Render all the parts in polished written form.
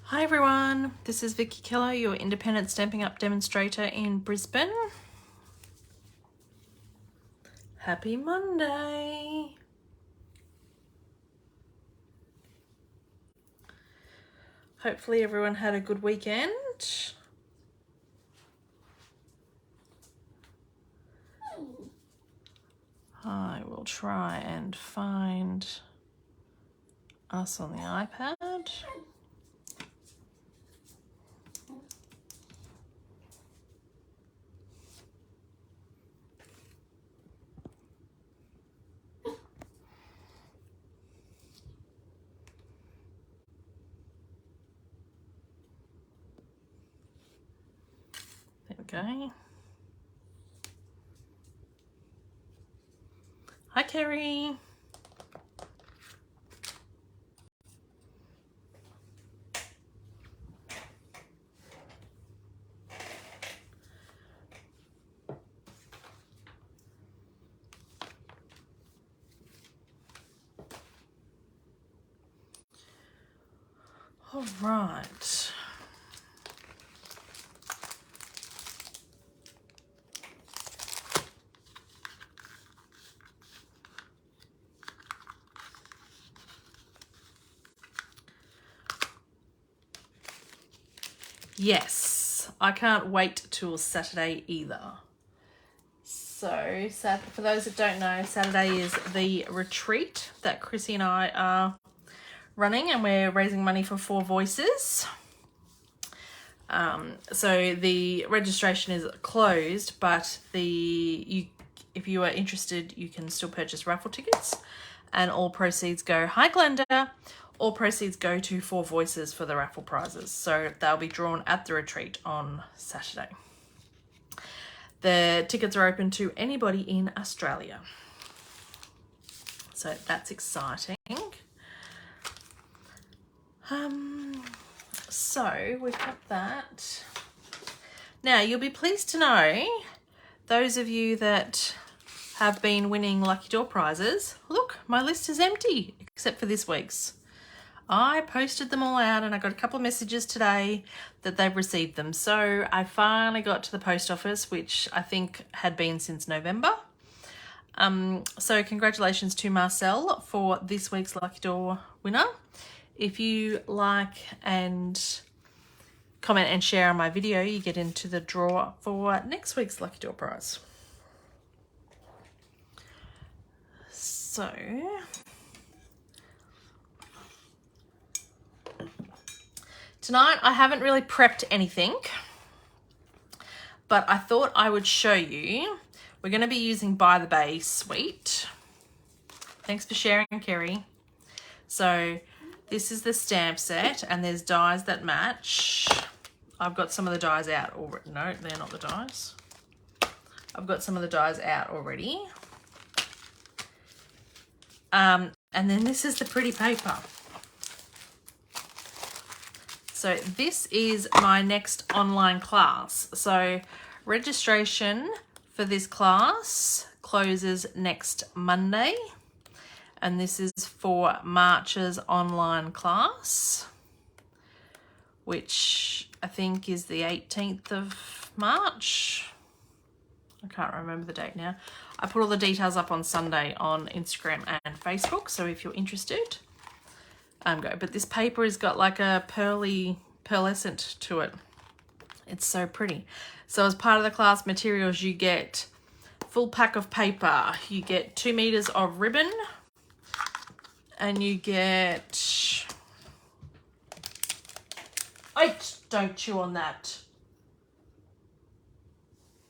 Hi everyone, this is Vickie Kello, your independent Stampin' Up demonstrator in Brisbane. Happy Monday. Hopefully everyone had a good weekend. I will try and find us on the iPad. There we go. Hi Kerry. All right. Yes, I can't wait till Saturday either. So, for those that don't know, Saturday is the retreat that Chrissy and I are running, and we're raising money for Four Voices. So the registration is closed, but if you are interested, you can still purchase raffle tickets, and all proceeds go. Hi, Glenda. All proceeds go to Four Voices for the raffle prizes. So they'll be drawn at the retreat on Saturday. The tickets are open to anybody in Australia. So that's exciting. So we've got that. Now, you'll be pleased to know, those of you that have been winning lucky door prizes, look, my list is empty except for this week's. I posted them all out and I got a couple of messages today that they've received them. So I finally got to the post office, which I think had been since November. So congratulations to Marcel for this week's lucky door winner. If you like and comment and share on my video, you get into the draw for next week's lucky door prize. So tonight I haven't really prepped anything, but I thought I would show you. We're going to be using By the Bay Sweet. Thanks for sharing, Kerry. So this is the stamp set, and there's dies that match. I've got some of the dies out already. No, they're not the dies. I've got some of the dies out already. And then this is the pretty paper. So this is my next online class. So registration for this class closes next Monday. And this is for March's online class, which I think is the 18th of March. I can't remember the date now. I put all the details up on Sunday on Instagram and Facebook, so if you're interested, go. But this paper has got like a pearlescent to it. It's so pretty. So as part of the class materials, you get full pack of paper. You get 2 meters of ribbon, and you get... don't chew on that.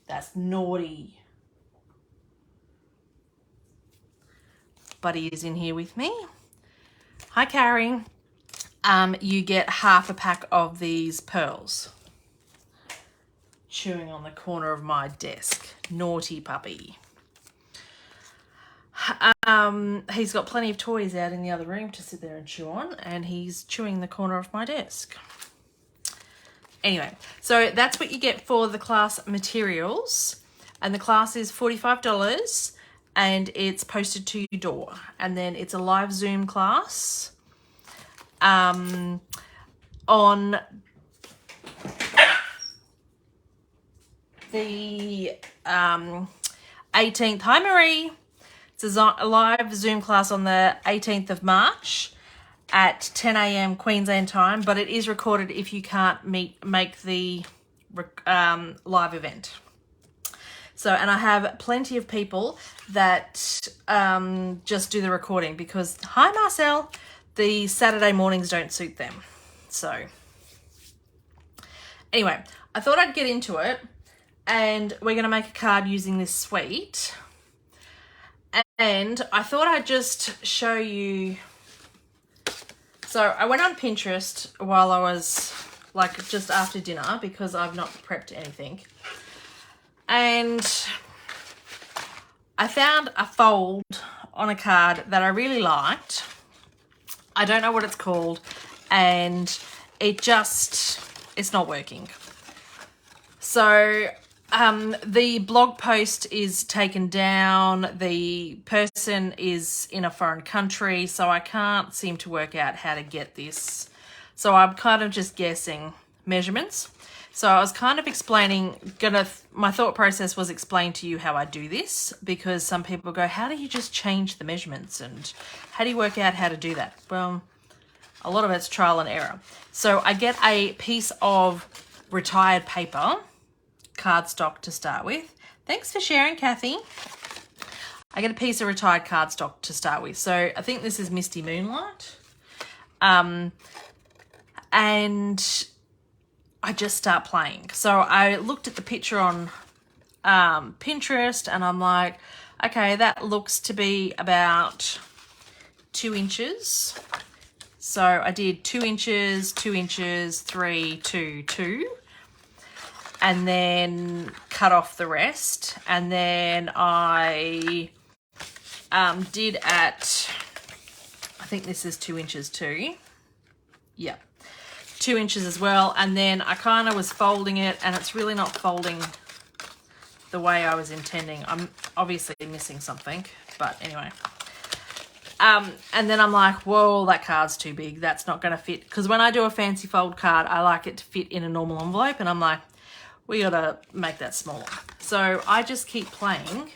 That's naughty. Buddy is in here with me. Hi, Carrie. You get half a pack of these pearls. Chewing on the corner of my desk. Naughty puppy. He's got plenty of toys out in the other room to sit there and chew on, and he's chewing the corner of my desk. Anyway, so that's what you get for the class materials, and the class is $45, and it's posted to your door, and then it's a live Zoom class. on the 18th. Hi, Marie. It's a live Zoom class on the 18th of March at 10 a.m. Queensland time, but it is recorded if you can't make the live event. So, and I have plenty of people that just do the recording because, hi Marcel, the Saturday mornings don't suit them. So, anyway, I thought I'd get into it, and we're going to make a card using this suite. And I thought I'd just show you. So I went on Pinterest while I was like just after dinner because I've not prepped anything. And I found a fold on a card that I really liked. I don't know what it's called, and it's not working. So the blog post is taken down. The person is in a foreign country, so I can't seem to work out how to get this. So I'm kind of just guessing measurements. So I was kind of my thought process was explain to you how I do this, because some people go, how do you just change the measurements and how do you work out how to do that? Well, a lot of it's trial and error. So I get a piece of retired paper, cardstock to start with. Thanks for sharing, Kathy. I get a piece of retired cardstock to start with. So I think this is Misty Moonlight. And I just start playing. So I looked at the picture on Pinterest and I'm like, okay, that looks to be about 2 inches. So I did 2 inches, 2 inches, 3, 2, 2. And then cut off the rest. And then I did at, I think this is 2 inches too. Yeah, 2 inches as well. And then I kind of was folding it, and it's really not folding the way I was intending. I'm obviously missing something, but anyway. And then I'm like, whoa, that card's too big. That's not going to fit. Because when I do a fancy fold card, I like it to fit in a normal envelope. And I'm like, we got to make that smaller. So I just keep playing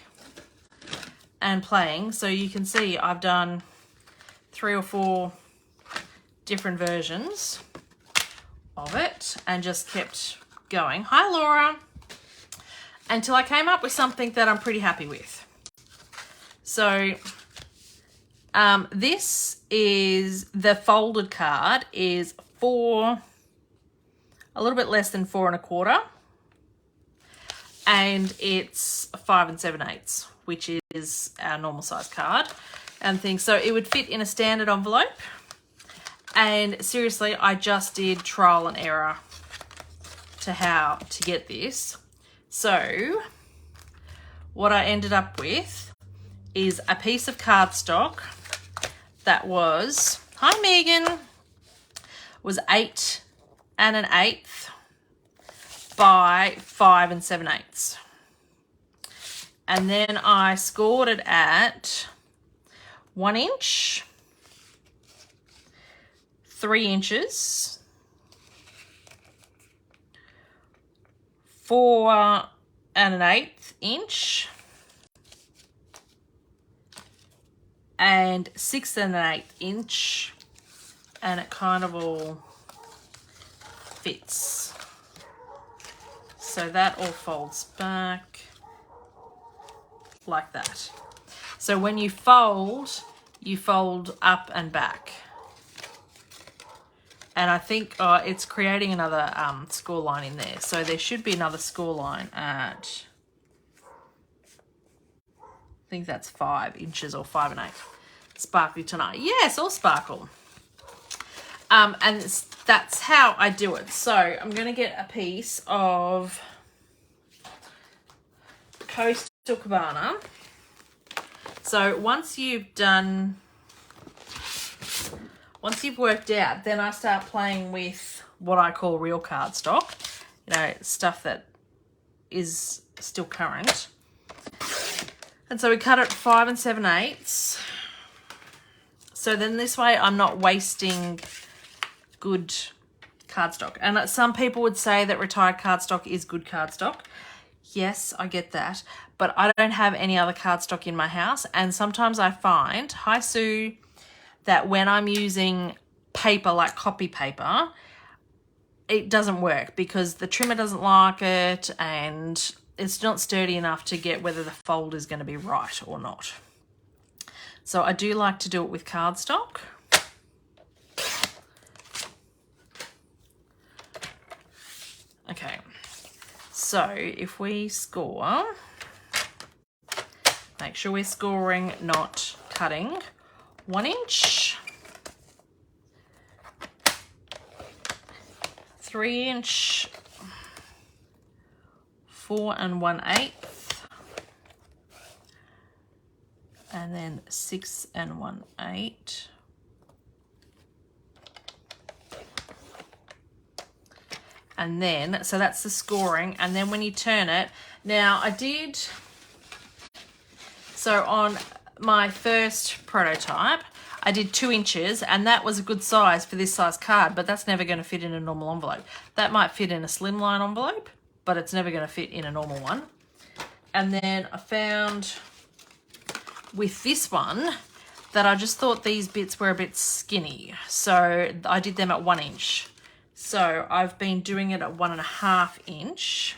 and playing. So you can see I've done 3 or 4 different versions of it and just kept going. Hi, Laura. Until I came up with something that I'm pretty happy with. So this is the folded card is a little bit less than 4 1/4. And it's 5 7/8, which is our normal size card and things. So it would fit in a standard envelope. And seriously, I just did trial and error to how to get this. So what I ended up with is a piece of cardstock that was, hi Megan, was 8 1/8 by 5 7/8. And then I scored it at 1 inch, 3 inches, 4 1/8 inch, and 6 1/8 inch, and it kind of all fits. So that all folds back like that. So when you fold up and back. And I think it's creating another score line in there. So there should be another score line at, I think that's 5 inches or 5 1/8. Sparkly tonight. Yes, all sparkle. And that's how I do it. So I'm going to get a piece of Coastal Cabana. So once you've worked out, then I start playing with what I call real cardstock, you know, stuff that is still current. And so we cut it 5 7/8. So then this way I'm not wasting good cardstock. And some people would say that retired cardstock is good cardstock. Yes, I get that, but I don't have any other cardstock in my house, and sometimes I find, hi Sue, that when I'm using paper like copy paper, it doesn't work because the trimmer doesn't like it and it's not sturdy enough to get whether the fold is going to be right or not. So I do like to do it with cardstock. Okay, so if we score, make sure we're scoring, not cutting. 1 inch, 3 inch, 4 1/8, and then 6 1/8. And then, so that's the scoring. And then when you turn it, now so on my first prototype, I did 2 inches, and that was a good size for this size card, but that's never going to fit in a normal envelope. That might fit in a slimline envelope, but it's never going to fit in a normal one. And then I found with this one that I just thought these bits were a bit skinny. So I did them at 1 inch. So I've been doing it at 1.5 inch,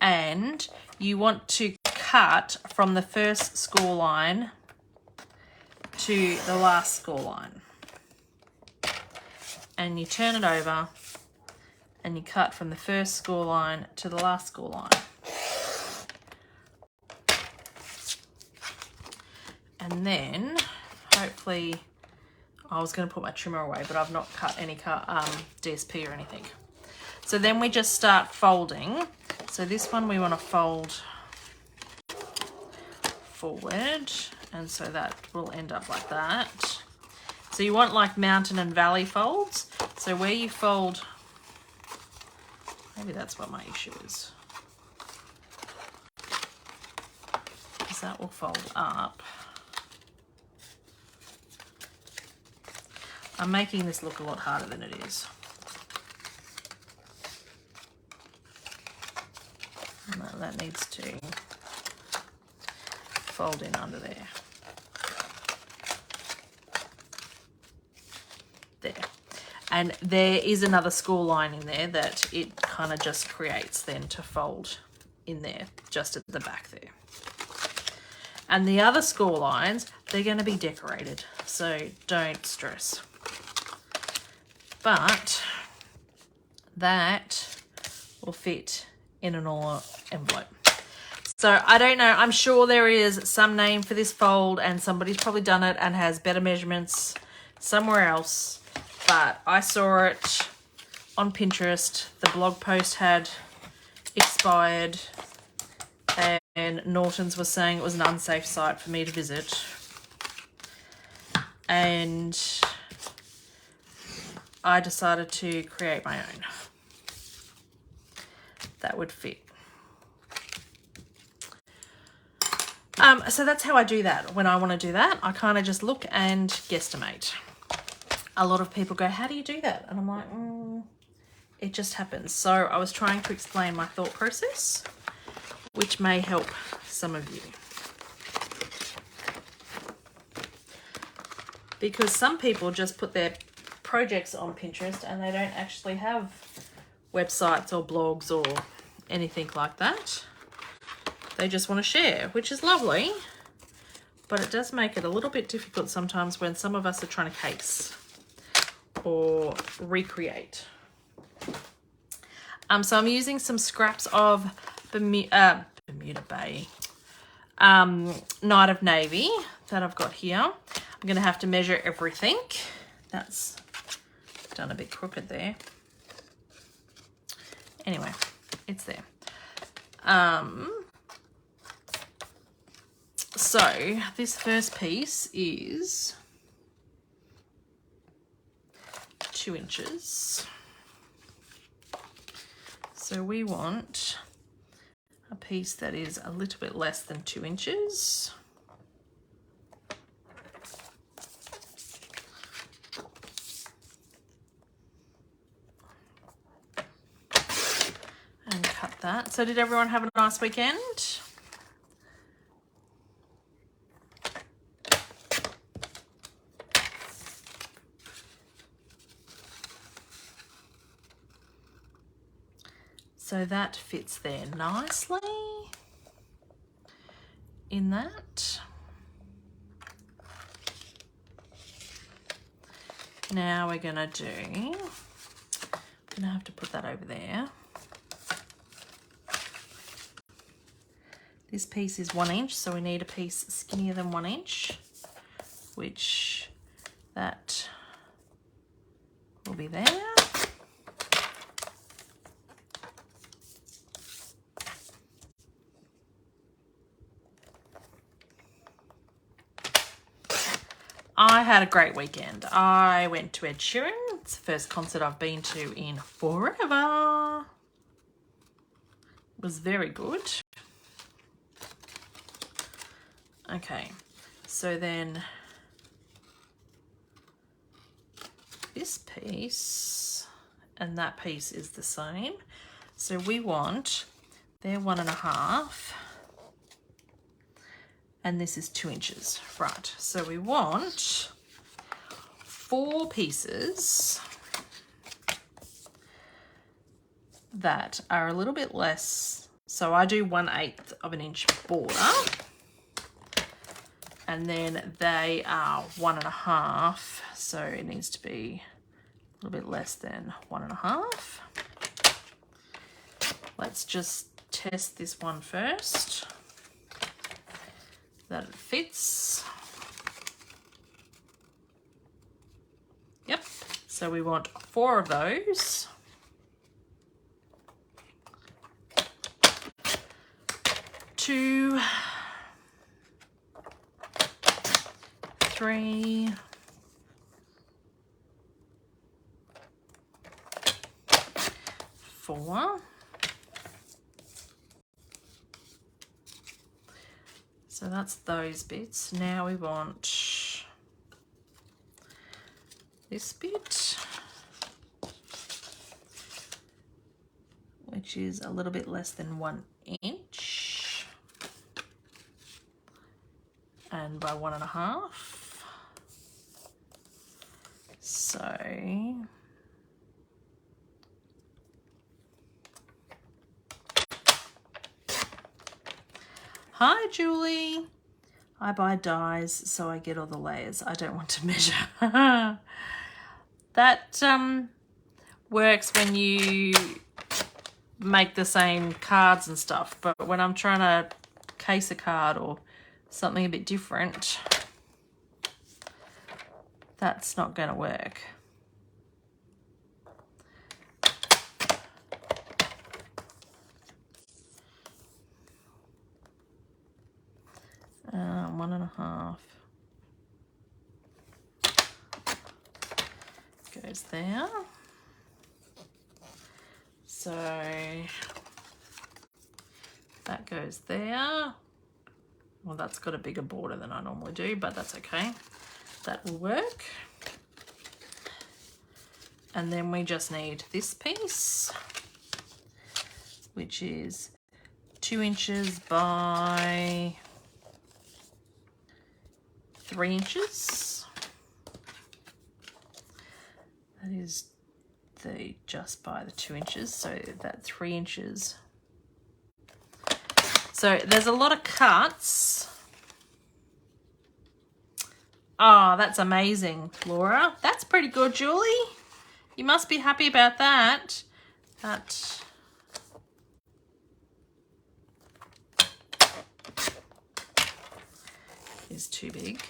and you want to cut from the first score line to the last score line. And you turn it over and you cut from the first score line to the last score line. And then hopefully, I was going to put my trimmer away, but I've not cut any DSP or anything. So then we just start folding. So this one we want to fold forward, and so that will end up like that. So you want like mountain and valley folds. So where you fold, maybe that's what my issue is, because that will fold up. I'm making this look a lot harder than it is. And that needs to fold in under there. There. And there is another score line in there that it kind of just creates then to fold in there, just at the back there. And the other score lines, they're going to be decorated, so don't stress. But that will fit in a normal envelope. So I don't know, I'm sure there is some name for this fold and somebody's probably done it and has better measurements somewhere else, but I saw it on Pinterest. The blog post had expired and Norton's was saying it was an unsafe site for me to visit. And I decided to create my own that would fit. So that's how I do that. When I want to do that, I kind of just look and guesstimate. A lot of people go, how do you do that? And I'm like, it just happens. So I was trying to explain my thought process, which may help some of you. Because some people just put their projects on Pinterest and they don't actually have websites or blogs or anything like that. They just want to share, which is lovely, but it does make it a little bit difficult sometimes when some of us are trying to case or recreate. So I'm using some scraps of Bermuda Bay Night of Navy that I've got here. I'm going to have to measure everything. That's done a bit crooked there. Anyway, it's there. So this first piece is 2 inches. So we want a piece that is a little bit less than 2 inches. that. So did everyone have a nice weekend? So that fits there nicely in that. Now we're gonna do, I'm gonna have to put that over there. This piece is 1 inch, so we need a piece skinnier than 1 inch, which that will be there. I had a great weekend. I went to Ed Sheeran. It's the first concert I've been to in forever. It was very good. Okay, so then this piece and that piece is the same. So we want, they're 1.5. And this is 2 inches, right? So we want 4 pieces that are a little bit less. So I do 1/8 of an inch border, and then they are 1.5. So it needs to be a little bit less than 1.5. Let's just test this one first. That it fits. Yep, so we want 4 of those. 2, 3, 4. So that's those bits. Now we want this bit, which is a little bit less than 1 inch, and by 1.5. So hi, Julie. I buy dies so I get all the layers. I don't want to measure. That works when you make the same cards and stuff, but when I'm trying to case a card or something a bit different, that's not going to work. One and a half goes there. So that goes there. Well, that's got a bigger border than I normally do, but that's okay. That will work. And then we just need this piece, which is 2 inches by 3 inches. That is the just by the 2 inches, so that 3 inches. So there's a lot of cuts. Oh, that's amazing, Laura. That's pretty good, Julie. You must be happy about that. That is too big.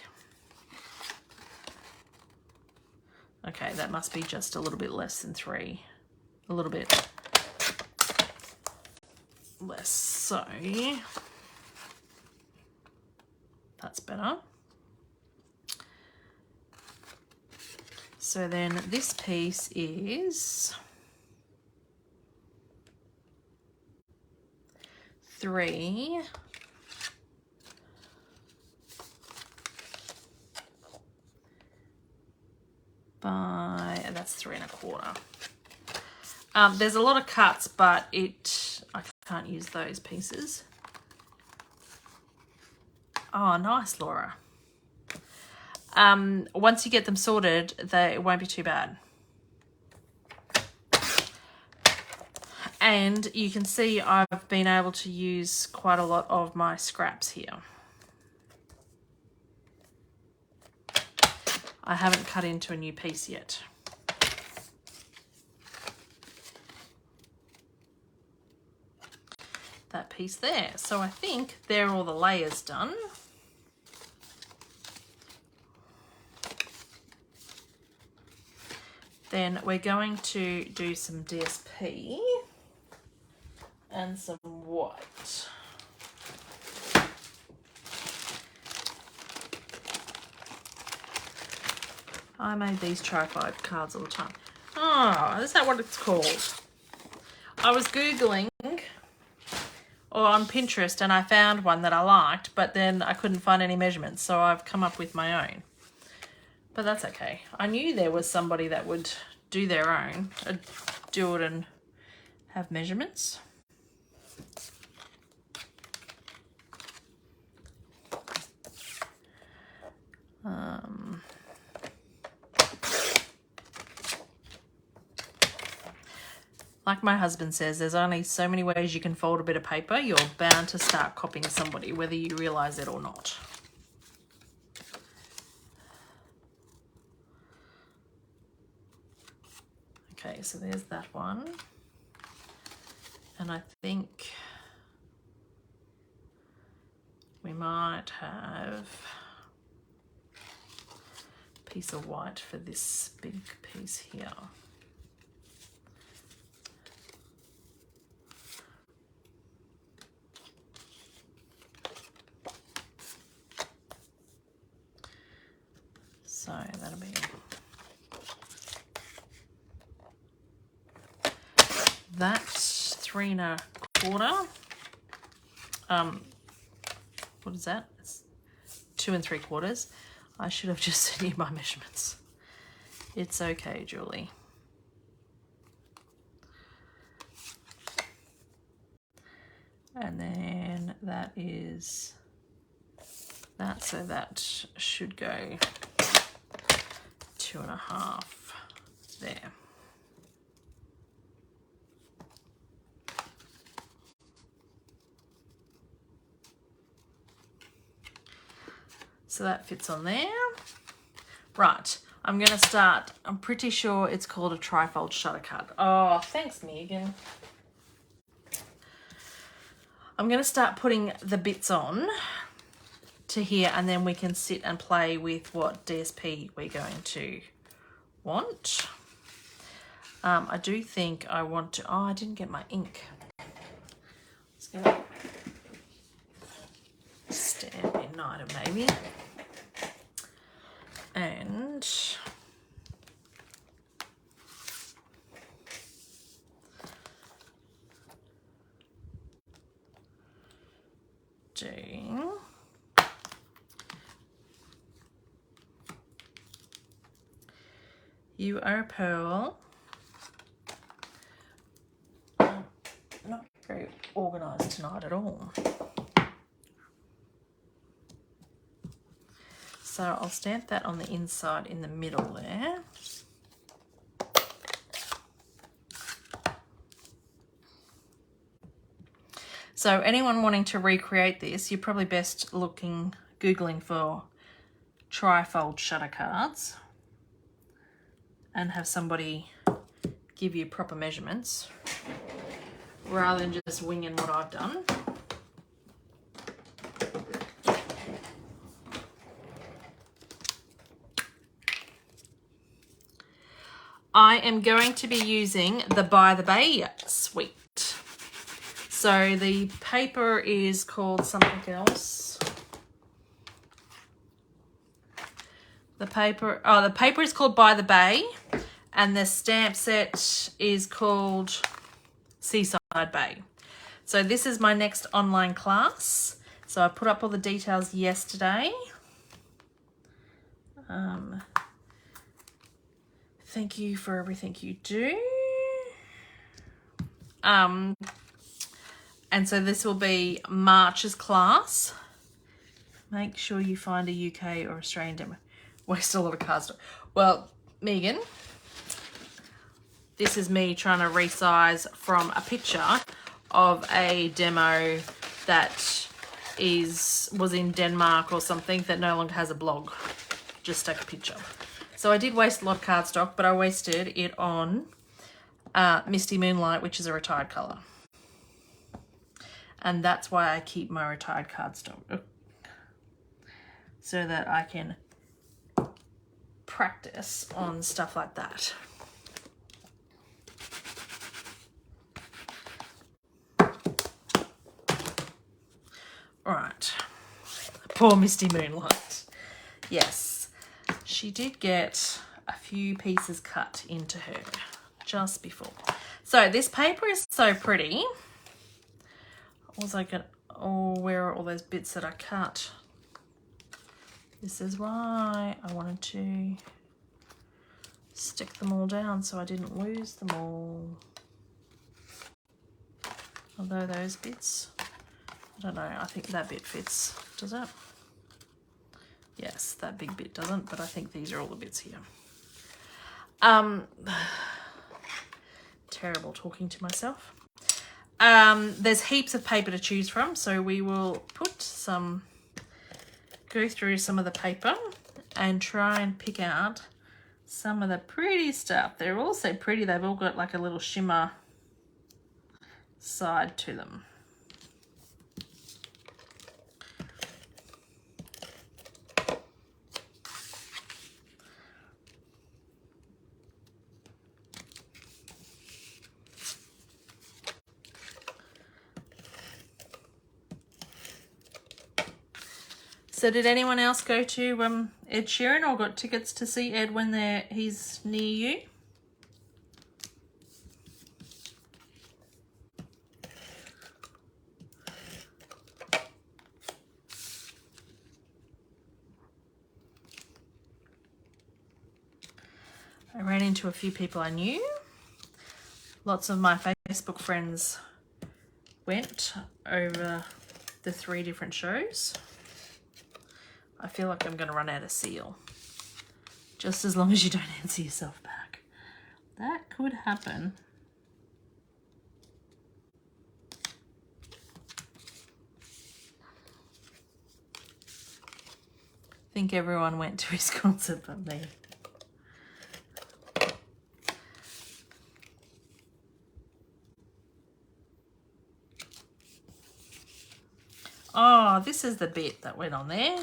Okay, that must be just a little bit less than 3. A little bit less. So that's better. So then this piece is 3 by, and that's 3 1/4. There's a lot of cuts, but I Can't use those pieces. Oh, nice, Laura. Once you get them sorted, it won't be too bad. And you can see I've been able to use quite a lot of my scraps here. I haven't cut into a new piece yet. That piece there. So I think they're all the layers done. Then we're going to do some DSP and some white. I made these tripod cards all the time. Oh, is that what it's called? I was Googling or on Pinterest and I found one that I liked, but then I couldn't find any measurements, so I've come up with my own. But that's okay. I knew there was somebody that would do their own, do it and have measurements. Like my husband says, there's only so many ways you can fold a bit of paper. You're bound to start copying somebody, whether you realise it or not. Okay, so there's that one. And I think we might have a piece of white for this big piece here. So that'll be that's 3 1/4. What is that? It's 2 3/4. I should have just sent you my measurements. It's okay, Julie. And then that is that, so that should go 2 1/2 there. So that fits on there. Right, I'm going to start. I'm pretty sure it's called a trifold shutter card. Oh, thanks, Megan. I'm going to start putting the bits on to here, and then we can sit and play with what DSP we're going to want. I do think I want to, oh, I didn't get my ink. It's going to stamp in NIDA maybe. And doing You Are a Pearl. Not very organised tonight at all. So I'll stamp that on the inside in the middle there. So anyone wanting to recreate this, you're probably best Googling for trifold shutter cards and have somebody give you proper measurements rather than just winging what I've done. I am going to be using the By the Bay suite. So the paper is called something else. The paper is called By the Bay, and the stamp set is called Seaside Bay. So this is my next online class. So I put up all the details yesterday. Thank you for everything you do. And so this will be March's class. Make sure you find a UK or Australian demo. Waste a lot of cardstock. Well, Megan, this is me trying to resize from a picture of a demo that was in Denmark or something that no longer has a blog. Just take a picture. So I did waste a lot of cardstock, but I wasted it on Misty Moonlight, which is a retired colour. And that's why I keep my retired cardstock, so that I can practice on stuff like that. All right, poor Misty Moonlight. Yes, she did get a few pieces cut into her just before. So this paper is so pretty. What was I gonna, oh, where are all those bits that I cut? This is why I wanted to stick them all down so I didn't lose them all. Although those bits, I don't know, I think that bit fits, does it? Yes, that big bit doesn't, but I think these are all the bits here. Terrible talking to myself. There's heaps of paper to choose from, so we will go through some of the paper and try and pick out some of the pretty stuff. They're all so pretty, they've all got like a little shimmer side to them. So did anyone else go to Ed Sheeran or got tickets to see Ed when he's near you? I ran into a few people I knew. Lots of my Facebook friends went over the 3 different shows. I feel like I'm going to run out of seal. Just as long as you don't answer yourself back. That could happen. I think everyone went to his concert but me. Oh, this is the bit that went on there.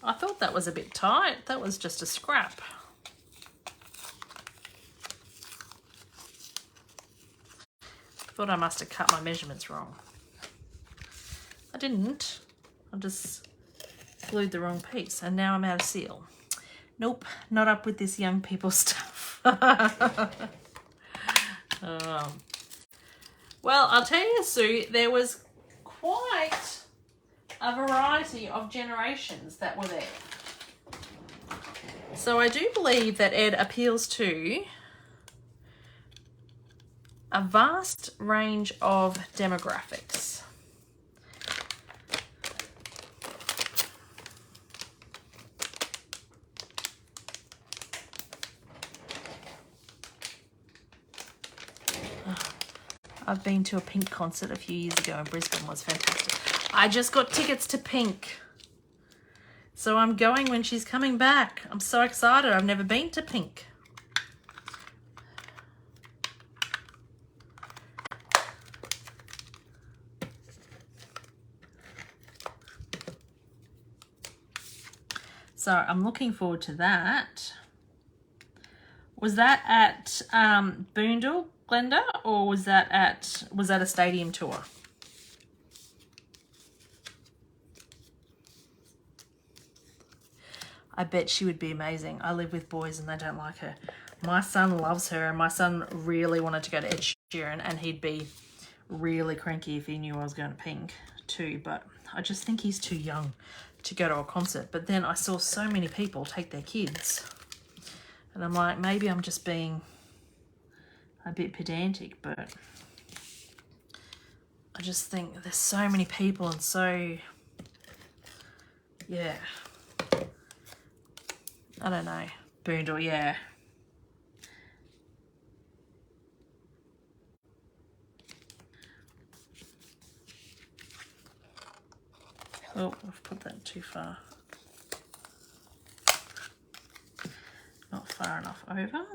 I thought that was a bit tight. That was just a scrap. Thought I must have cut my measurements wrong. I didn't. I just glued the wrong piece and now I'm out of seal. Nope, not up with this young people stuff. Well, I'll tell you, Sue, there was quite a variety of generations that were there. So I do believe that Ed appeals to a vast range of demographics. I've been to a Pink concert a few years ago in Brisbane. It was fantastic. I just got tickets to Pink. So I'm going when she's coming back. I'm so excited. I've never been to Pink. So I'm looking forward to that. Was that at Boondall, Glenda, or was that a stadium tour? I bet she would be amazing. I live with boys and they don't like her. My son loves her and my son really wanted to go to Ed Sheeran and he'd be really cranky if he knew I was going to Pink too, but I just think he's too young to go to a concert. But then I saw so many people take their kids and I'm like, maybe I'm just being a bit pedantic, but I just think there's so many people and so, yeah. I don't know. Boondle, yeah. Oh, I've put that too far. Not far enough over.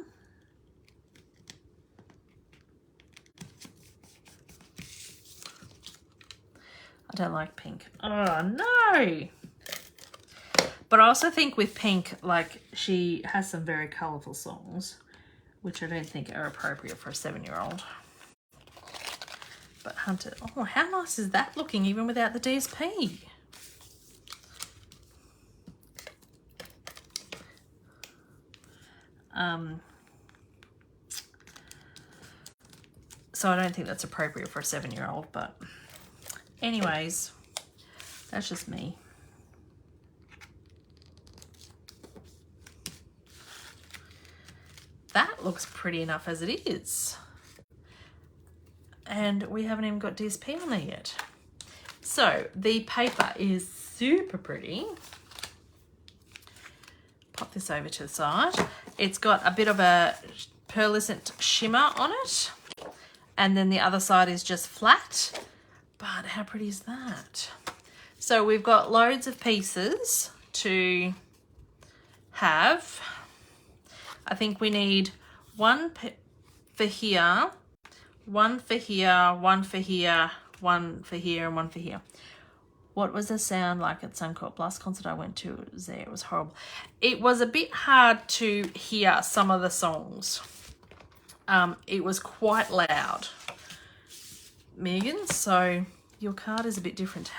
I don't like pink. Oh, no! But I also think with pink, like, she has some very colourful songs, which I don't think are appropriate for a 7-year-old. But Hunter, oh, how nice is that looking, even without the DSP? So I don't think that's appropriate for a 7-year-old, but anyways, that's just me. That looks pretty enough as it is. And we haven't even got DSP on there yet. So the paper is super pretty. Pop this over to the side. It's got a bit of a pearlescent shimmer on it. And then the other side is just flat. But how pretty is that? So we've got loads of pieces to have. I think we need one for here, one for here, one for here, one for here, and one for here. What was the sound like at Suncorp? Last concert I went to, it was there. It was horrible. It was a bit hard to hear some of the songs. It was quite loud, Megan, so your card is a bit different.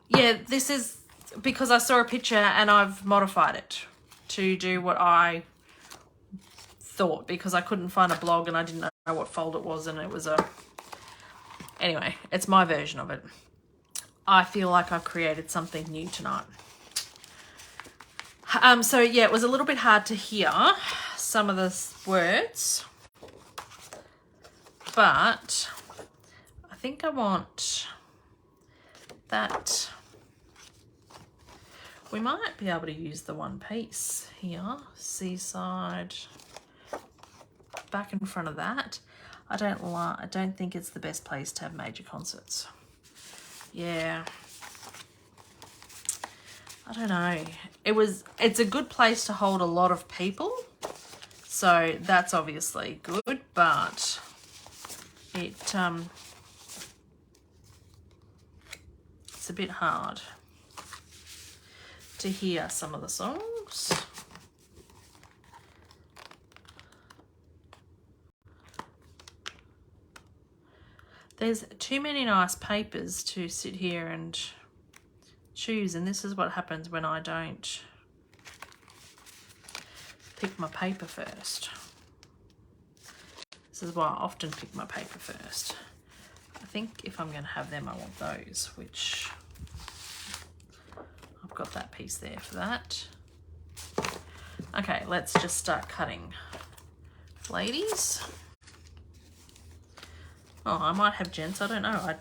Yeah, this is because I saw a picture and I've modified it to do what I thought, because I couldn't find a blog and I didn't know what fold it was, and it was a... Anyway, it's my version of it. I feel like I've created something new tonight. So yeah, it was a little bit hard to hear some of the words, but I think I want that. We might be able to use the one piece here, seaside, back in front of that. I don't think it's the best place to have major concerts. Yeah. I don't know. It's a good place to hold a lot of people. So that's obviously good, but it's a bit hard to hear some of the songs. There's too many nice papers to sit here and choose, and this is what happens when I don't pick my paper first. This is why I often pick my paper first. I think if I'm going to have them, I want those, which I've got that piece there for that. Okay, let's just start cutting. Ladies. Oh, I might have gents, I don't know. I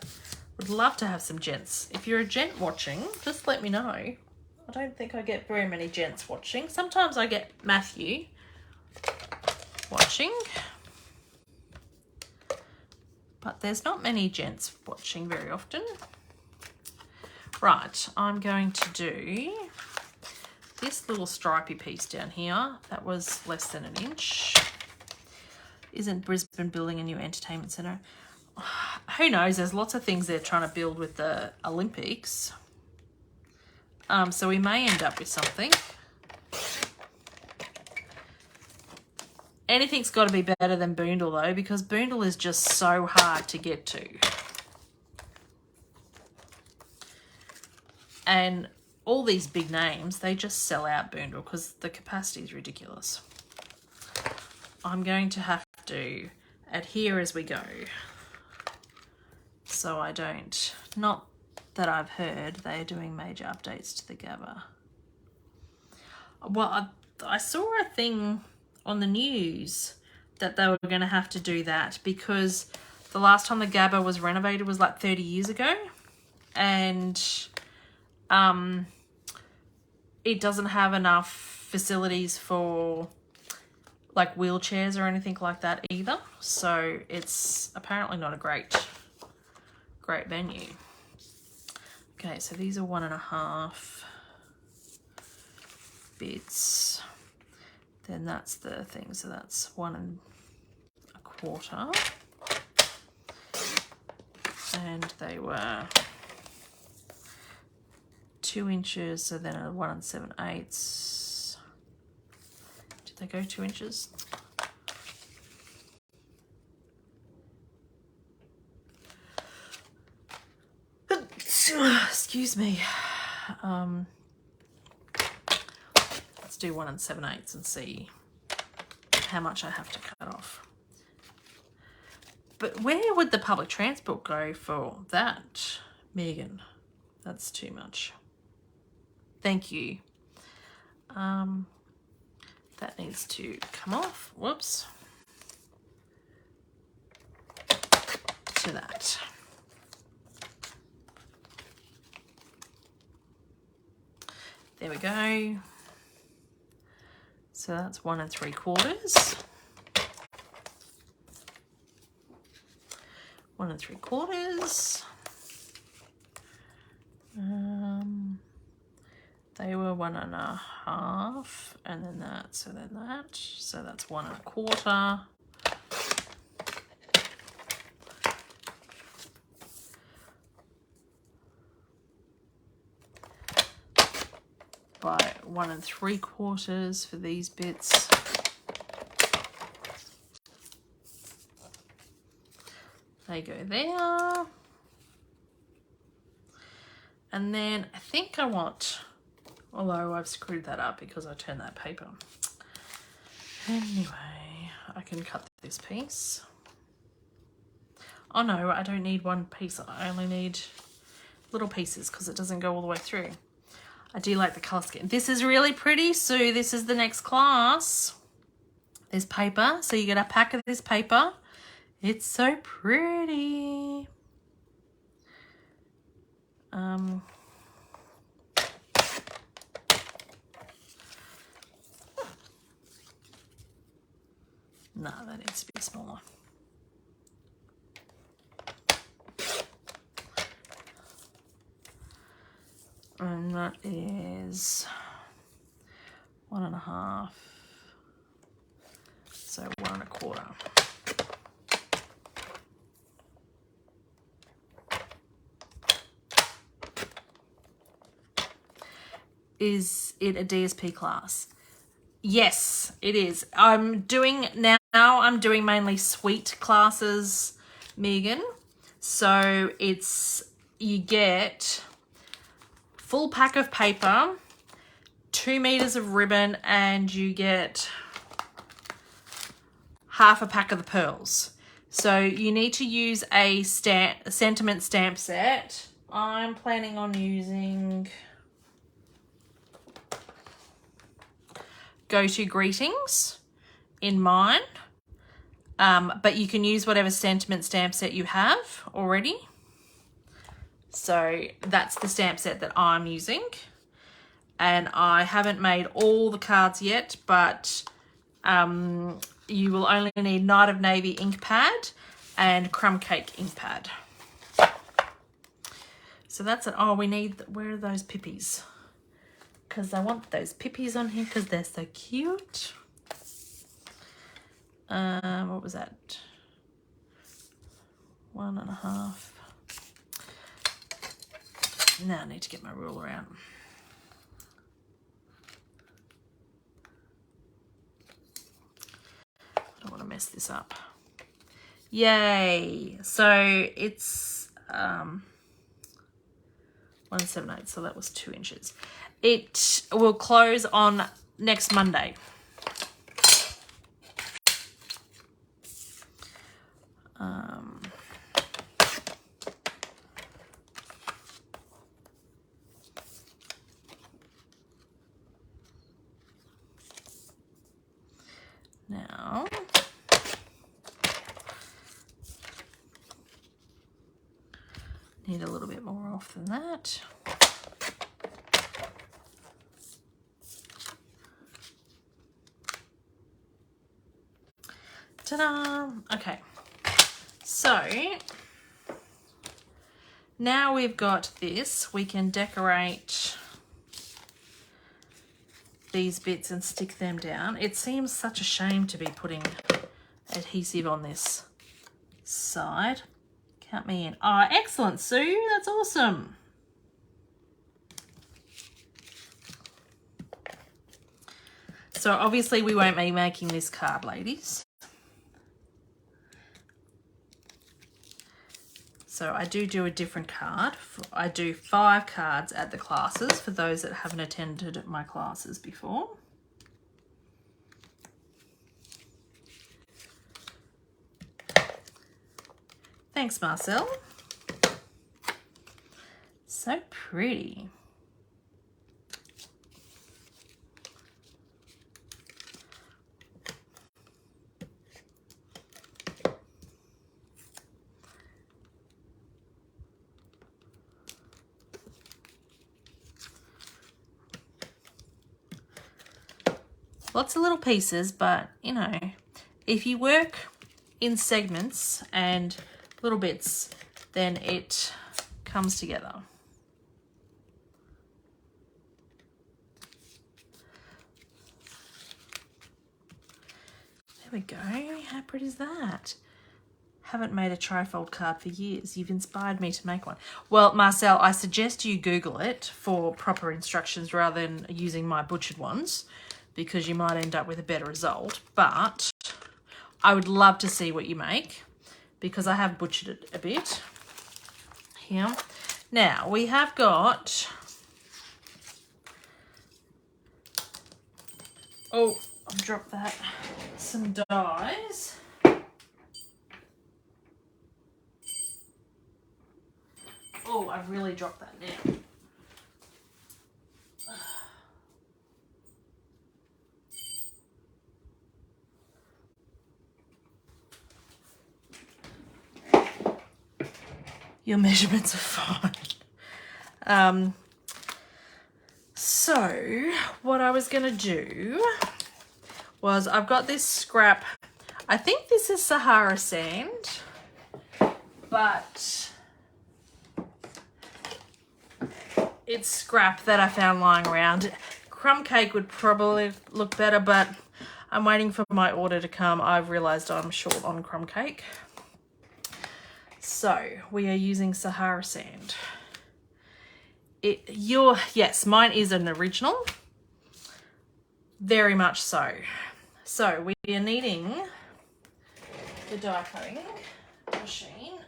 would love to have some gents. If you're a gent watching, just let me know. I don't think I get very many gents watching. Sometimes I get Matthew watching, but there's not many gents watching very often. Right, I'm going to do this little stripy piece down here. That was less than an inch. Isn't Brisbane building a new entertainment centre? Who knows? There's lots of things they're trying to build with the Olympics. So we may end up with something. Anything's got to be better than Boondle though, because Boondle is just so hard to get to. And all these big names, they just sell out Boondle because the capacity is ridiculous. I'm going to have to adhere as we go. So I don't, not that I've heard they're doing major updates to the Gabba. Well, I saw a thing on the news that they were going to have to do that because the last time the Gabba was renovated was like 30 years ago. And it doesn't have enough facilities for like wheelchairs or anything like that either. So it's apparently not a great venue. Okay, so these are 1.5 bits. Then that's the thing, so that's 1.25. And they were 2 inches, so then a 1 7/8. Did they go 2 inches? Excuse me. Let's do 1 7/8 and see how much I have to cut off. But where would the public transport go for that, Megan? That's too much. Thank you. That needs to come off. Whoops. To that. There we go. So that's 1 3/4. 1 3/4. They were 1.5, and then that, so then that, so that's 1 1/4. By 1 3/4 for these bits. They go there. And then I think I want, although I've screwed that up because I turned that paper. Anyway, I can cut this piece. Oh no, I don't need one piece. I only need little pieces because it doesn't go all the way through. I do like the colour scheme. This is really pretty, Sue. This is the next class. There's paper, so you get a pack of this paper. It's so pretty. No, that needs to be smaller. And that is 1.5. So 1 1/4. Is it a DSP class? Yes, it is. I'm doing mainly suite classes, Megan. So you get full pack of paper, 2 meters of ribbon, and you get half a pack of the pearls. So you need to use a sentiment stamp set. I'm planning on using Go To Greetings in mine, but you can use whatever sentiment stamp set you have already. So that's the stamp set that I'm using, and I haven't made all the cards yet, but you will only need Night of Navy ink pad and Crumb Cake ink pad. So that's it. Oh, we need, where are those pippies? Because I want those pippies on here because they're so cute. What was that? 1.5. Now I need to get my ruler out. I don't want to mess this up. Yay! So it's 1 7/8, so that was 2 inches. It will close on next Monday. Now, Need a little bit more off than that. Ta-da! Okay, so now we've got this, we can decorate these bits and stick them down. It seems such a shame to be putting adhesive on this side. Count me in. Oh, excellent, Sue. That's awesome. So obviously we won't be making this card, ladies. So I do a different card. I do 5 cards at the classes for those that haven't attended my classes before. Thanks, Marcel. So pretty. Lots of little pieces, but you know, if you work in segments and little bits, then it comes together. There we go. How pretty is that? Haven't made a trifold card for years. You've inspired me to make one. Well, Marcel, I suggest you Google it for proper instructions rather than using my butchered ones, because you might end up with a better result. But I would love to see what you make, because I have butchered it a bit here. Now we have got, oh, I've dropped that, some dies. Oh, I've really dropped that now. Your measurements are fine. So what I was gonna do was, I've got this scrap. I think this is Sahara sand, but it's scrap that I found lying around. Crumb cake would probably look better, but I'm waiting for my order to come. I've realized I'm short on crumb cake. So we are using Sahara sand. Yes, mine is an original. Very much so. So we are needing the die cutting machine.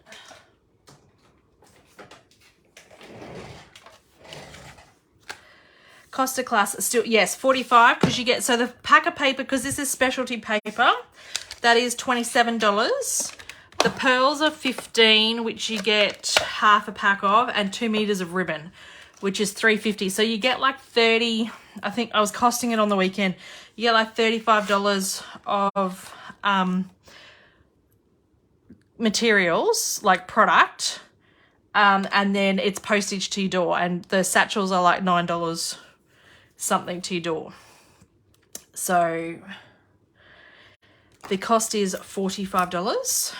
Cost a class still, yes, 45, because you get, so the pack of paper, because this is specialty paper, that is $27. The pearls are 15, which you get half a pack of, and 2 meters of ribbon, which is $3.50. So you get like 30, I think I was costing it on the weekend. You get like $35 of materials, like product, and then it's postage to your door, and the satchels are like $9 something to your door. So the cost is $45.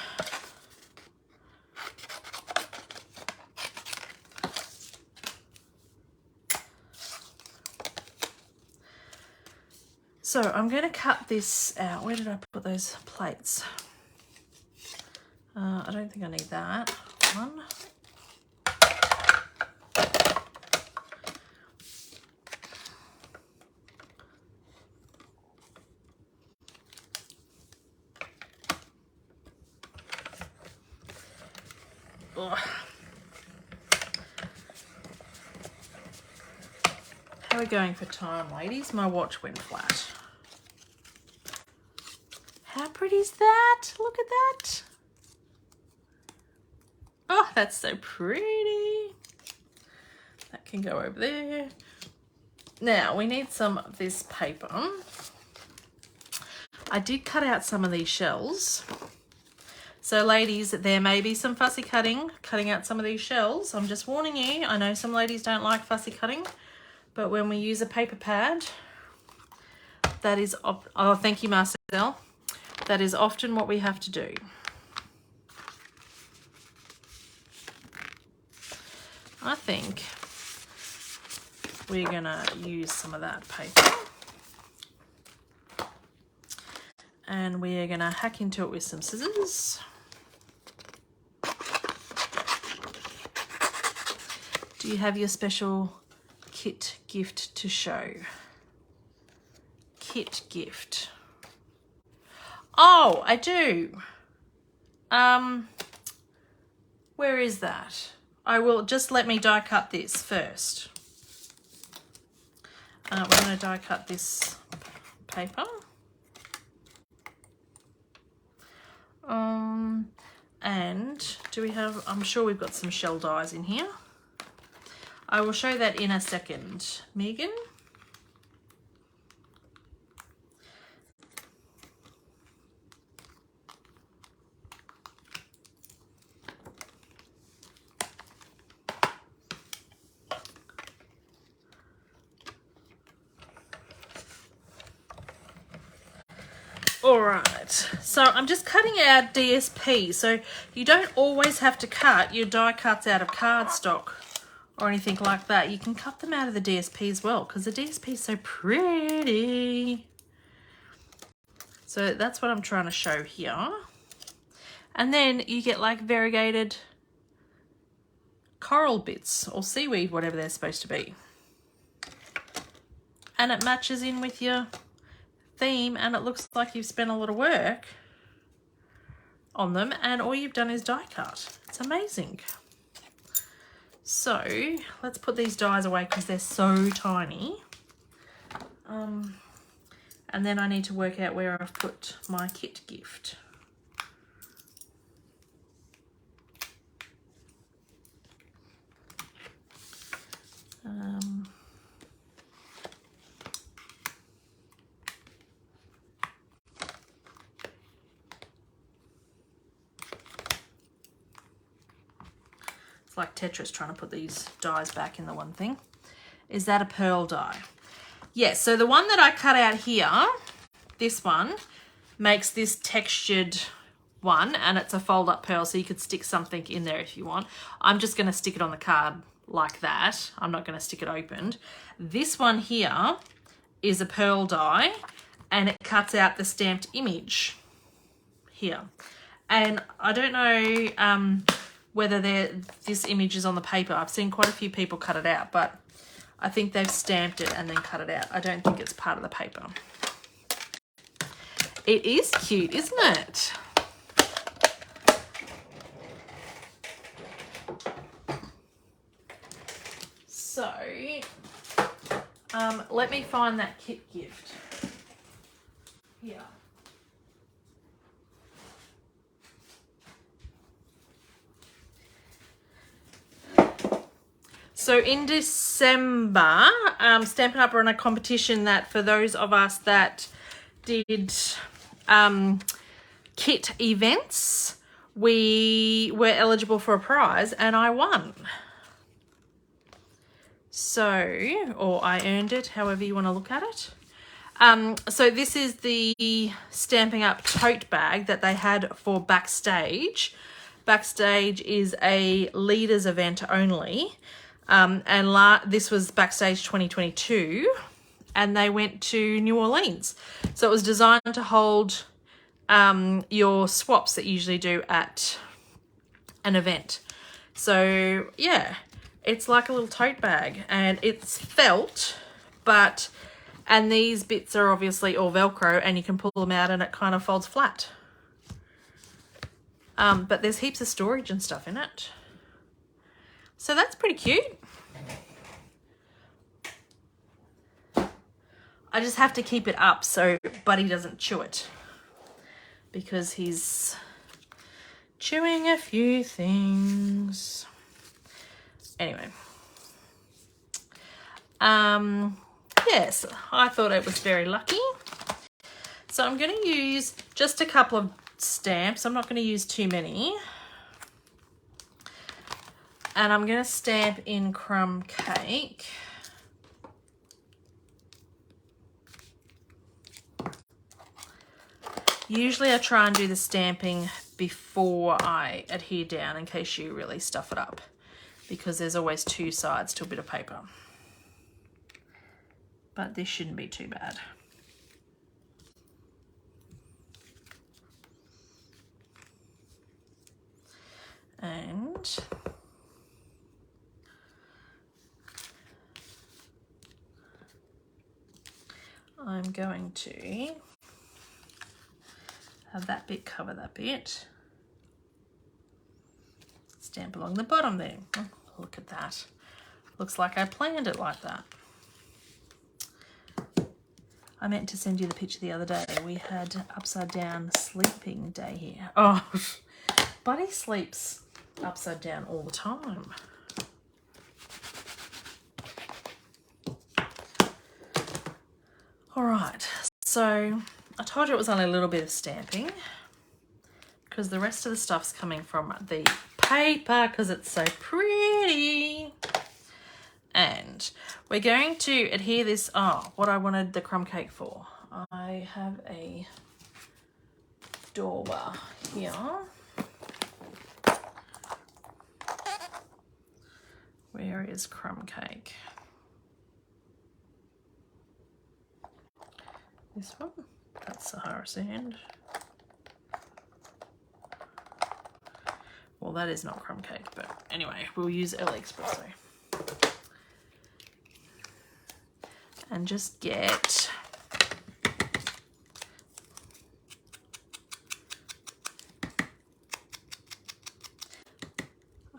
So I'm going to cut this out. Where did I put those plates? I don't think I need that one. Ugh. How are we going for time, ladies? My watch went flat. How pretty is that? Look at that. Oh, that's so pretty. That can go over there. Now, we need some of this paper. I did cut out some of these shells. So ladies, there may be some fussy cutting out some of these shells. I'm just warning you. I know some ladies don't like fussy cutting, but when we use a paper pad, that is, oh, thank you, Marcel. That is often what we have to do. I think we're gonna use some of that paper and we are gonna hack into it with some scissors. Do you have your special kit gift to show? Kit gift. Oh, I do. Where is that? I will just let me die cut this first. We're going to die cut this paper. And do we have, I'm sure we've got some shell dies in here. I will show that in a second. Megan? All right, so I'm just cutting out DSP. So you don't always have to cut your die cuts out of cardstock or anything like that. You can cut them out of the DSP as well because the DSP is so pretty. So that's what I'm trying to show here. And then you get like variegated coral bits or seaweed, whatever they're supposed to be. And it matches in with your theme and it looks like you've spent a lot of work on them and all you've done is die cut. It's amazing. So let's put these dies away because they're so tiny. And then I need to work out where I've put my kit gift. Like Tetris trying to put these dies back in the one thing. Is that a pearl die? Yes, so the one that I cut out here, this one, makes this textured one and it's a fold up pearl so you could stick something in there if you want. I'm just going to stick it on the card like that. I'm not going to stick it opened. This one here is a pearl die and it cuts out the stamped image here. And I don't know whether this image is on the paper. I've seen quite a few people cut it out, but I think they've stamped it and then cut it out. I don't think it's part of the paper. It is cute, isn't it? So, let me find that kit gift. Here. So in December, Stampin' Up! Ran a competition that for those of us that did kit events, we were eligible for a prize and I won. So, or I earned it, however you want to look at it. So this is the Stampin' Up! Tote bag that they had for Backstage. Backstage is a leaders event only. This was Backstage 2022 and they went to New Orleans. So it was designed to hold your swaps that you usually do at an event. So yeah, it's like a little tote bag and it's felt, and these bits are obviously all Velcro and you can pull them out and it kind of folds flat. But there's heaps of storage and stuff in it. So that's pretty cute. I just have to keep it up so Buddy doesn't chew it because he's chewing a few things. Anyway. Yes, I thought it was very lucky. So I'm going to use just a couple of stamps. I'm not going to use too many. And I'm going to stamp in crumb cake. Usually I try and do the stamping before I adhere down in case you really stuff it up, because there's always two sides to a bit of paper. But this shouldn't be too bad. And I'm going to have that bit cover that bit. Stamp along the bottom there. Oh, look at that. Looks like I planned it like that. I meant to send you the picture the other day. We had upside down sleeping day here. Oh, Buddy sleeps upside down all the time. All right, so I told you it was only a little bit of stamping because the rest of the stuff's coming from the paper because it's so pretty. And we're going to adhere this, what I wanted the crumb cake for. I have a door here. Where is crumb cake? This one, that's Sahara sand. Well, that is not crumb cake, but anyway, we'll use Espresso. And just get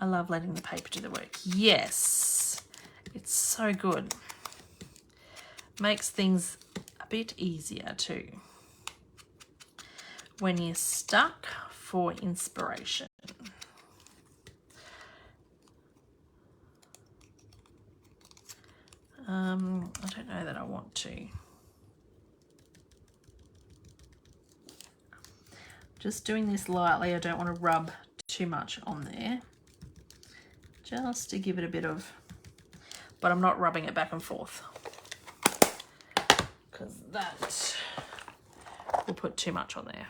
I love letting the paper do the work. Yes, it's so good. Makes things a bit easier too when you're stuck for inspiration. I don't know that I want to. Just doing this lightly. I don't want to rub too much on there. Just to give it a bit of, but I'm not rubbing it back and forth because that will put too much on there.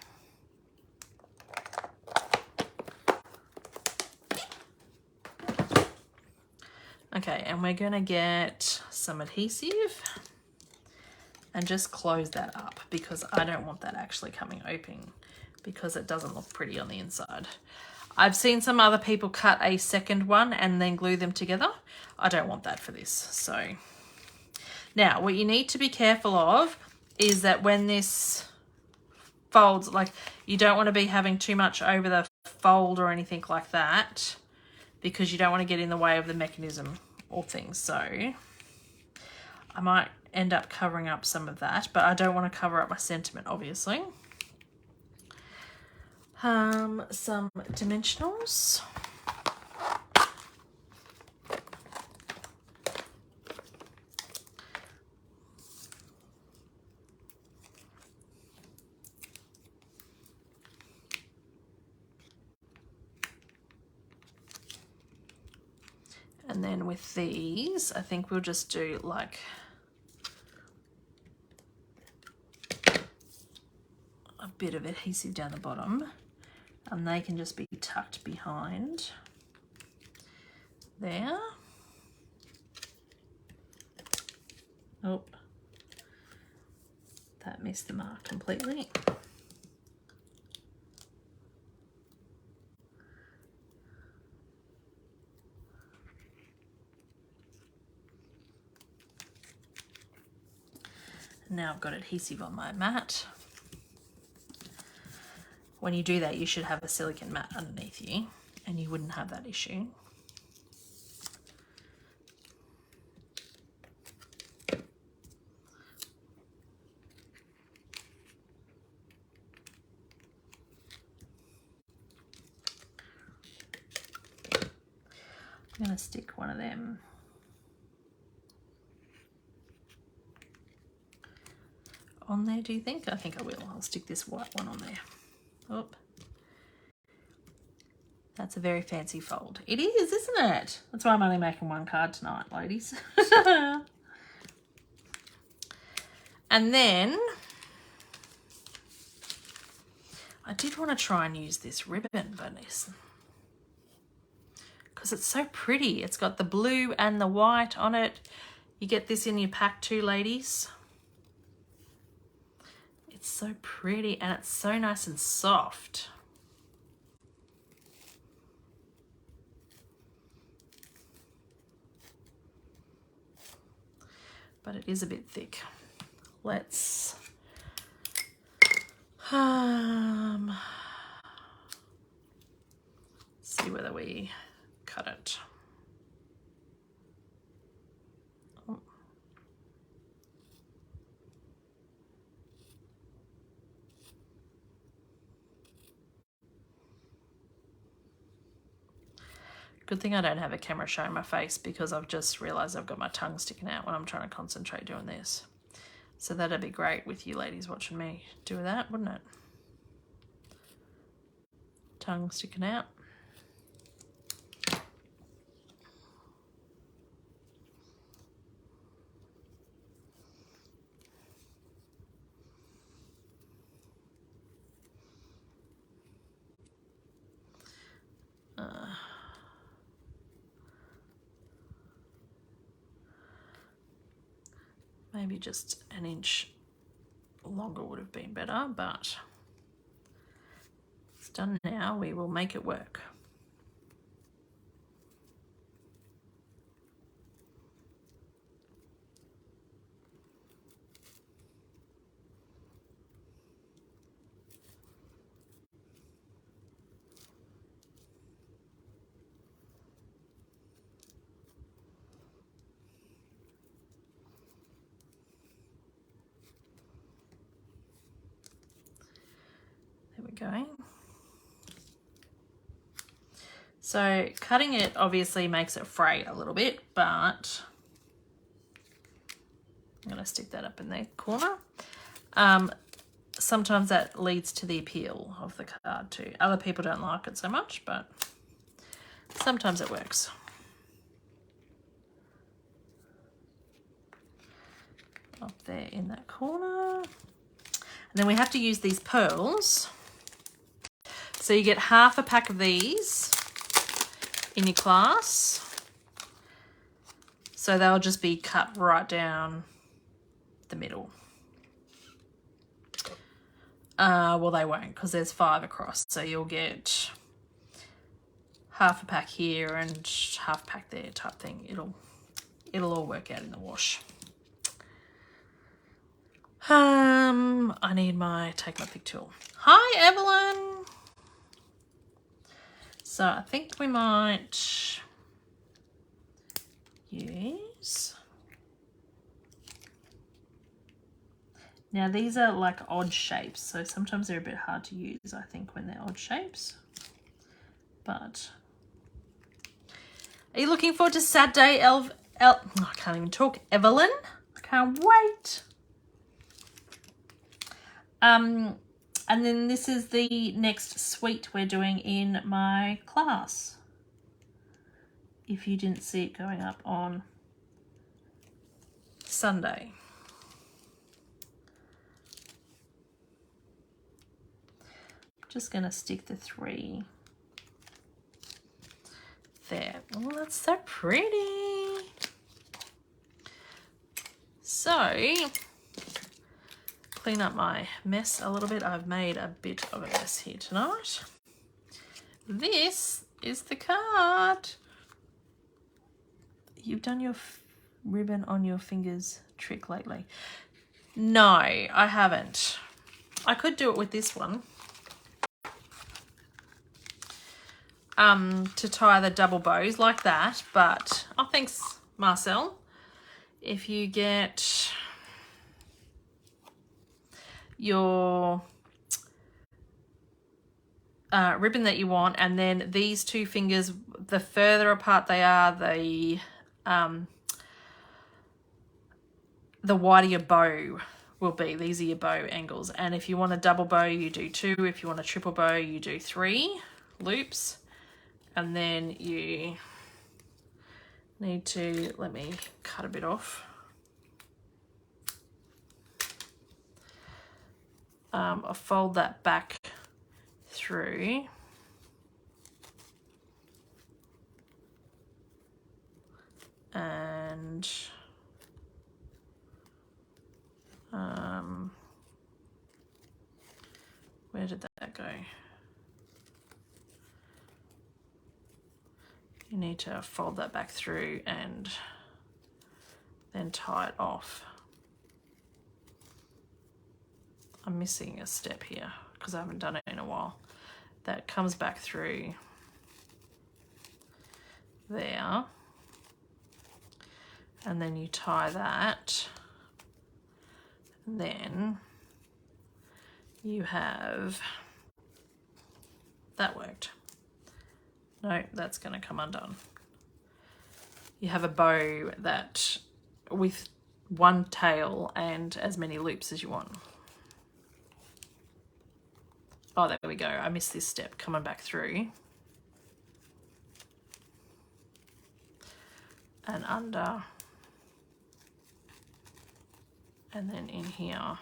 Okay, and we're going to get some adhesive and just close that up because I don't want that actually coming open because it doesn't look pretty on the inside. I've seen some other people cut a second one and then glue them together. I don't want that for this. So now what you need to be careful of is that when this folds, like you don't want to be having too much over the fold or anything like that because you don't want to get in the way of the mechanism or things. So I might end up covering up some of that, but I don't want to cover up my sentiment, obviously. Some dimensionals. And then with these, I think we'll just do like a bit of adhesive down the bottom, and they can just be tucked behind there. Oh, that missed the mark completely. Now I've got adhesive on my mat. When you do that, you should have a silicone mat underneath you and you wouldn't have that issue. I'm going to stick one of them on there, do you think? I think I will. I'll stick this white one on there. Oh, that's a very fancy fold. It is, isn't it? That's why I'm only making one card tonight, ladies. And then I did want to try and use this ribbon, but because it's so pretty. It's got the blue and the white on it. You get this in your pack too, ladies. It's so pretty and it's so nice and soft. But it is a bit thick. Let's see whether we cut it. Oh. Good thing I don't have a camera showing my face, because I've just realised I've got my tongue sticking out when I'm trying to concentrate doing this. So that'd be great with you ladies watching me do that, wouldn't it? Tongue sticking out. Maybe just an inch longer would have been better, but it's done now. We will make it work. There we go. So cutting it obviously makes it fray a little bit, but I'm going to stick that up in the corner. Sometimes that leads to the appeal of the card too. Other people don't like it so much, but sometimes it works. Up there in that corner. And then we have to use these pearls. So you get half a pack of these in your class. So they'll just be cut right down the middle. Well, they won't, because there's 5 across. So you'll get half a pack here and half a pack there type thing. It'll all work out in the wash. I need my take my pick tool. Hi, Evelyn. So I think we might use. Now these are like odd shapes, so sometimes they're a bit hard to use, I think, when they're odd shapes. But are you looking forward to Saturday, I can't even talk, Evelyn? I can't wait. And then this is the next suite we're doing in my class. If you didn't see it going up on Sunday. Just going to stick the 3 there. Oh, that's so pretty. So, clean up my mess a little bit. I've made a bit of a mess here tonight. This is the card. You've done your ribbon on your fingers trick lately. No, I haven't. I could do it with this one. To tie the double bows like that, but oh, thanks, Marcel. If you get your ribbon that you want, and then these 2 fingers, the further apart they are, the wider your bow will be. These are your bow angles. And if you want a double bow, you do 2. If you want a triple bow, you do 3 loops. And then you need to, let me cut a bit off. I'll fold that back through. And where did that go? You need to fold that back through and then tie it off. I'm missing a step here because I haven't done it in a while. That comes back through there. And then you tie that. And then you have, that worked. No, that's going to come undone. You have a bow that with 1 tail and as many loops as you want. Oh, there we go. I missed this step coming back through. And under. And then in here.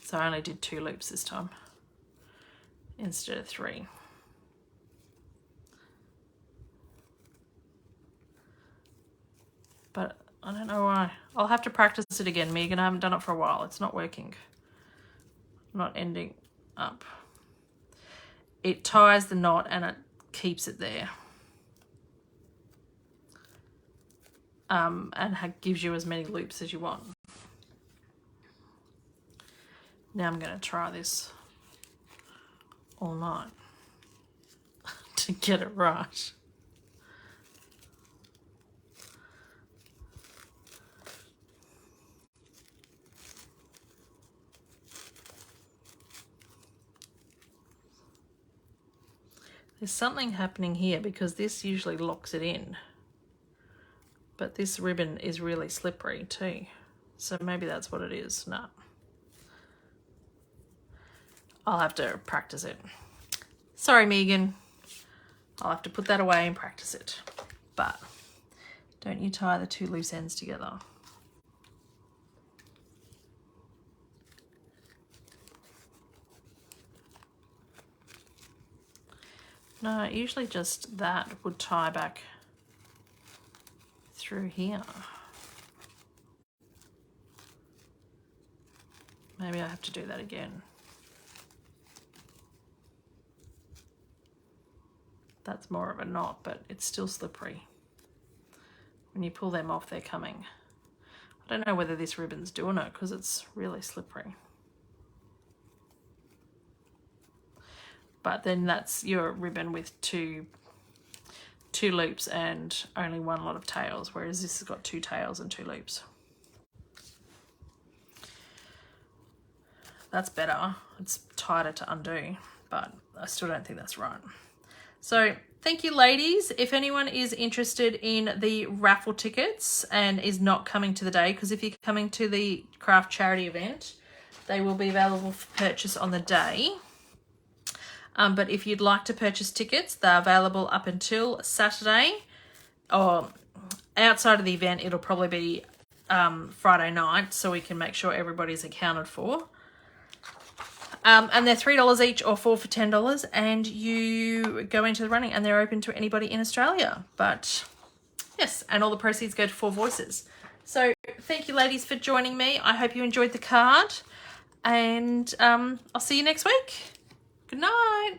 So I only did 2 loops this time instead of 3. But I don't know why. I'll have to practice it again, Megan. I haven't done it for a while. It's not working. Not ending up. It ties the knot and it keeps it there. And gives you as many loops as you want. Now I'm going to try this all night to get it right. There's something happening here because this usually locks it in. But this ribbon is really slippery too. So maybe that's what it is. No. I'll have to practice it. Sorry, Megan. I'll have to put that away and practice it. But don't you tie the 2 loose ends together. No, usually just that would tie back through here. Maybe I have to do that again. That's more of a knot, but it's still slippery. When you pull them off, they're coming. I don't know whether this ribbon's doing it because it's really slippery. But then that's your ribbon with two loops and only 1 lot of tails, whereas this has got 2 tails and 2 loops. That's better. It's tighter to undo, but I still don't think that's right. So thank you, ladies. If anyone is interested in the raffle tickets and is not coming to the day, because if you're coming to the craft charity event, they will be available for purchase on the day. But if you'd like to purchase tickets, they're available up until Saturday. Or outside of the event, it'll probably be Friday night, so we can make sure everybody's accounted for. And they're $3 each or 4 for $10, and you go into the running, and they're open to anybody in Australia. But yes, and all the proceeds go to 4 Voices. So thank you, ladies, for joining me. I hope you enjoyed the card, and I'll see you next week. Good night.